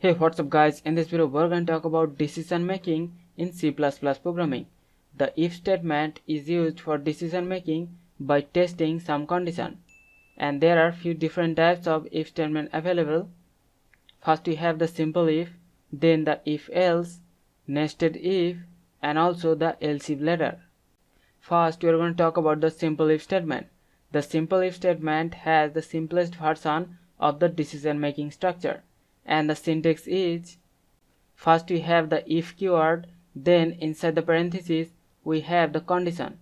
Hey, what's up guys? In this video we're going to talk about decision making in C++ programming. The if statement is used for decision making by testing some condition, and there are few different types of if statement available. First we have the simple if, then the if else, nested if, and also the else if later. First we are going to talk about the simple if statement. The simple if statement has the simplest version of the decision making structure, and the syntax is: first we have the if keyword, then inside the parentheses we have the condition,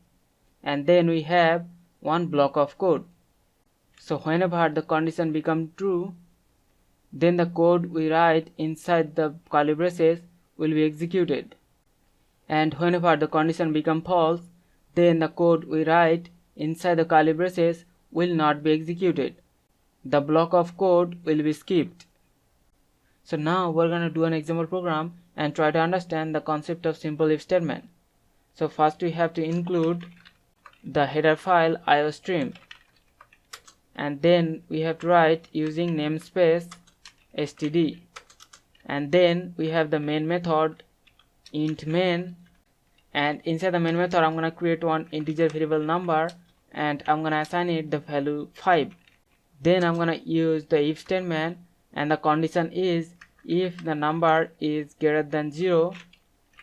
and then we have one block of code. So whenever the condition becomes true, then the code we write inside the curly braces will be executed, and whenever the condition becomes false, then the code we write inside the curly braces will not be executed. The block of code will be skipped. So now we're going to do an example program and try to understand the concept of simple if statement. So first we have to include the header file iostream, and then we have to write using namespace std, and then we have the main method int main, and inside the main method I'm going to create one integer variable number and I'm going to assign it the value 5. Then I'm going to use the if statement, and the condition is if the number is greater than 0,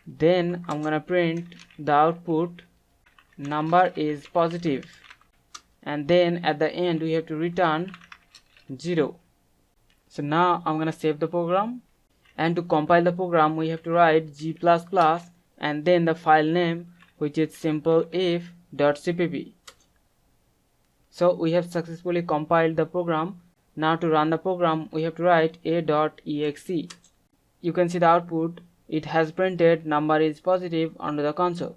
then I'm going to print the output number is positive, and then at the end we have to return 0. So now I'm going to save the program, and to compile the program we have to write g++ and then the file name, which is simpleif.cpp. So we have successfully compiled the program. Now to run the program we have to write a.exe. You can see the output, it has printed number is positive onto the console.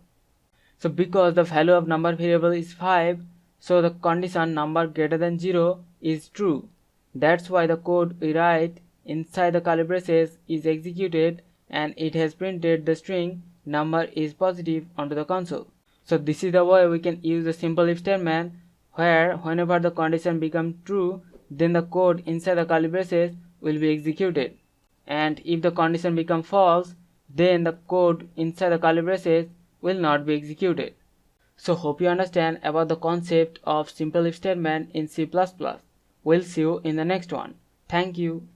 So because the value of number variable is 5, so the condition number greater than 0 is true. That's why the code we write inside the curly braces is executed, and it has printed the string number is positive onto the console. So this is the way we can use the simple if statement, where whenever the condition becomes true, then the code inside the curly braces will be executed, and if the condition becomes false, then the code inside the curly braces will not be executed. So hope you understand about the concept of simple if statement in C++. We'll see you in the next one. Thank you.